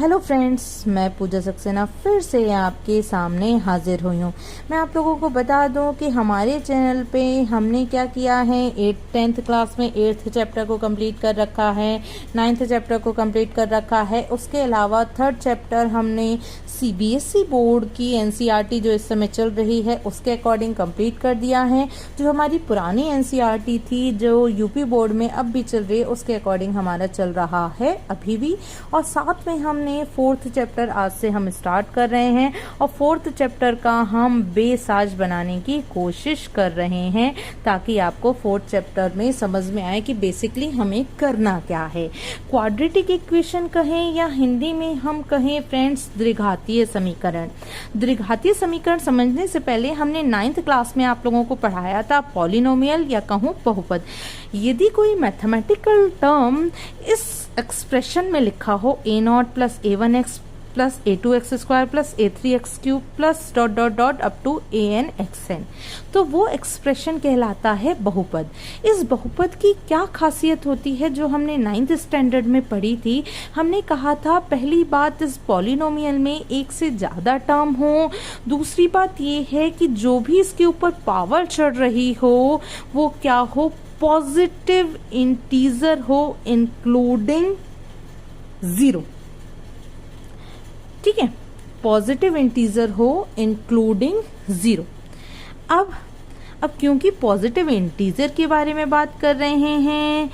Hello friends, मैं पूजा सक्सेना फिर से आपके सामने हाजिर हुई हूँ। मैं आप लोगों को बता दूं कि हमारे चैनल पे हमने क्या किया है, 10th क्लास में 8th चैप्टर को कंप्लीट कर रखा है, 9th चैप्टर को कंप्लीट कर रखा है। उसके अलावा 3rd चैप्टर हमने CBSE बोर्ड की NCERT जो इस समय चल रही है उसके अकॉर्डिंग कंप्लीट कर दिया है। जो हमारी पुरानी NCERT थी जो यूपी बोर्ड में अब भी चल रही है उसके अकॉर्डिंग हमारा चल रहा है अभी भी। और साथ में हमने 4th चैप्टर आज से हम स्टार्ट कर रहे हैं और 4th चैप्टर का हम बेस आज बनाने की कोशिश कर रहे हैं ताकि आपको 4th चैप्टर में समझ में आए कि बेसिकली हमें करना क्या है। क्वाड्रेटिक इक्वेशन कहें या हिंदी में हम कहें फ्रेंड्स द्विघातीय समीकरण। द्विघातीय समीकरण समझने से पहले हमने 9th क्लास में आप लोगों को पढ़ाया था पॉलिनोमियल या कहूँ बहुपद। यदि कोई मैथमेटिकल टर्म इस एक्सप्रेशन में लिखा हो a0 plus a1x plus a2x square plus a3x cube plus dot dot dot up to an xn, तो वो एक्सप्रेशन कहलाता है बहुपद। इस बहुपद की क्या खासियत होती है जो हमने 9th स्टैंडर्ड में पढ़ी थी। हमने कहा था पहली बात इस पॉलिनोमियल में एक से ज़्यादा टर्म हो, दूसरी बात ये है कि जो भी इसके ऊपर पावर चढ़ रही हो वो क्या हो, पॉजिटिव इंटीजर हो इंक्लूडिंग 0। ठीक है, पॉजिटिव इंटीजर हो इंक्लूडिंग 0। अब क्योंकि पॉजिटिव इंटीजर के बारे में बात कर रहे हैं,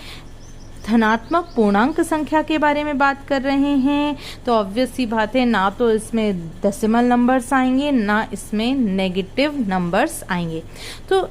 धनात्मक पूर्णांक संख्या के बारे में बात कर रहे हैं, तो ऑब्वियस सी बात है ना तो इसमें डेसिमल नंबर्स आएंगे ना इसमें नेगेटिव नंबर्स आएंगे। तो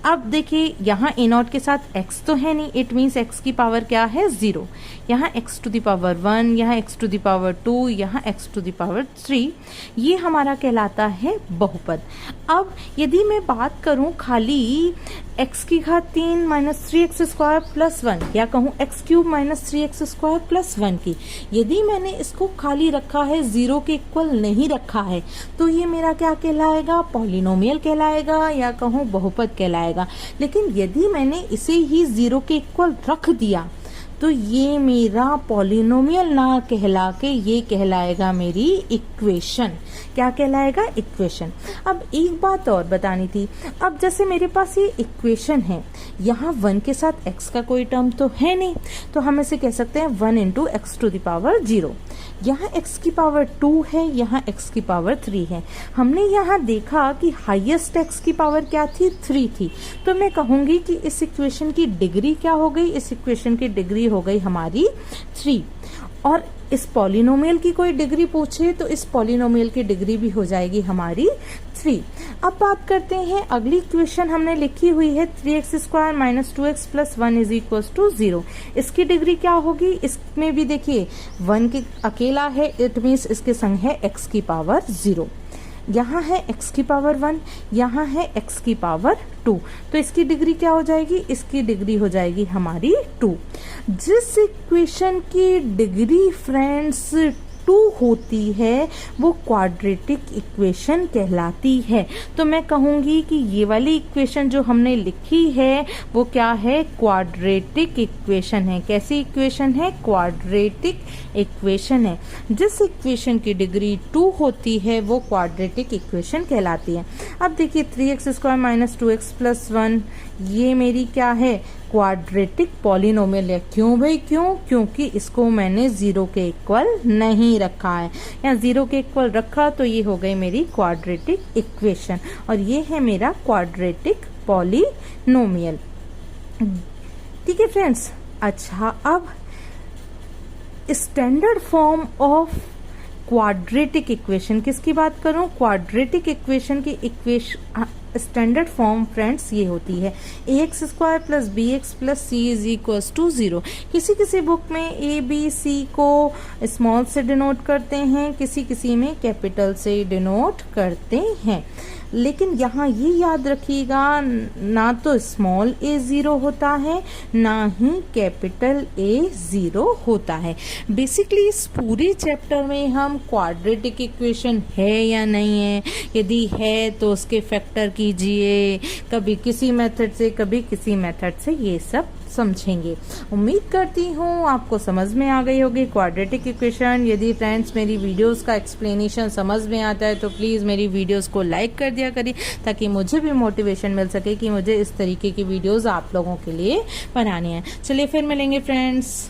अब देखिए यहाँ a0 के साथ x तो है नहीं, इट मीन्स x की पावर क्या है 0। यहाँ x टू द पावर 1, यहाँ x टू द पावर 2, यहाँ x टू द पावर 3, ये हमारा कहलाता है बहुपद। अब यदि मैं बात करूँ खाली x की घात 3 माइनस 3x स्क्वायर प्लस 1 या कहूँ x cube minus 3x square plus 1 की, यदि मैंने इसको खाली रखा है 0 के इक्वल नहीं रखा है तो ये मेरा क्या कहलाएगा, पॉलिनोमियल कहलाएगा या कहूँ बहुपद कहलाएगा। लेकिन यदि मैंने इसे ही 0 के इक्वल रख दिया तो ये मेरा पॉलिनोमियल ना कहला के ये कहलाएगा मेरी इक्वेशन। क्या कहलाएगा, इक्वेशन। अब एक बात और बतानी थी। अब जैसे मेरे पास ये इक्वेशन है, यहाँ 1 के साथ x का कोई टर्म तो है नहीं, तो हम इसे कह सकते हैं 1 into x to the power 0। यहाँ x की पावर 2 है, यहाँ x की पावर 3 है। हमने यहाँ देखा कि हाईएस्ट x की पावर क्या थी, 3 थी। तो मैं कहूँगी कि इस इक्वेशन की डिग्री क्या हो गई, इस इक्वेशन की डिग्री हो गई हमारी 3। और इस पॉलिनोमियल की कोई डिग्री पूछे तो इस पॉलिनोमियल की डिग्री भी हो जाएगी हमारी 3। अब बात करते हैं, अगली इक्वेशन हमने लिखी हुई है 3x square minus 2x plus 1 is equal to 0। इसकी डिग्री क्या होगी, इसमें भी देखिए 1 के अकेला है, इट मीन्स इसके संग है x की पावर 0। यहाँ है x की पावर 1, यहाँ है x की पावर 2, तो इसकी डिग्री क्या हो जाएगी, इसकी डिग्री हो जाएगी हमारी 2। जिस इक्वेशन की डिग्री फ्रेंड्स 2 होती है वो क्वाड्रेटिक इक्वेशन कहलाती है। तो मैं कहूँगी कि ये वाली इक्वेशन जो हमने लिखी है वो क्या है, क्वाड्रेटिक इक्वेशन है। कैसी इक्वेशन है, क्वाड्रेटिक इक्वेशन है। जिस इक्वेशन की डिग्री 2 होती है वो क्वाड्रेटिक इक्वेशन कहलाती है। अब देखिए 3x square minus 2x plus 1, ये मेरी क्या है, क्वाड्रेटिक पॉलिनोमियल है। क्यों भाई, क्यों, क्योंकि इसको मैंने 0 के इक्वल नहीं रखा है। या 0 के इक्वल रखा तो ये हो गई मेरी क्वाड्रेटिक इक्वेशन और ये है मेरा क्वाड्रेटिक पॉलिनोमियल। ठीक है फ्रेंड्स। अच्छा, अब standard form of quadratic equation किसकी बात करूं, क्वाड्रेटिक इक्वेशन की इक्वेशन स्टैंडर्ड फॉर्म फ्रेंड्स ये होती है ax square plus bx plus c is equal to 0। किसी किसी बुक में a b c को स्मॉल से डिनोट करते हैं, किसी किसी में कैपिटल से डिनोट करते हैं। लेकिन यहाँ ये याद रखिएगा, ना तो स्मॉल a 0 होता है ना ही कैपिटल A 0 होता है। बेसिकली इस पूरे चैप्टर में हम क्वाड्रेटिक इक्वेशन है या नहीं है, यदि है तो उसके फैक्टर कीजिए, कभी किसी मेथड से कभी किसी मेथड से, ये सब समझेंगे। उम्मीद करती हूँ आपको समझ में आ गई होगी क्वाड्रेटिक इक्वेशन। यदि फ्रेंड्स मेरी वीडियोस का एक्सप्लेनेशन समझ में आता है तो प्लीज़ मेरी वीडियोस को लाइक कर दिया करिए, ताकि मुझे भी मोटिवेशन मिल सके कि मुझे इस तरीके की वीडियोस आप लोगों के लिए बनानी है। चलिए फिर मिलेंगे फ्रेंड्स।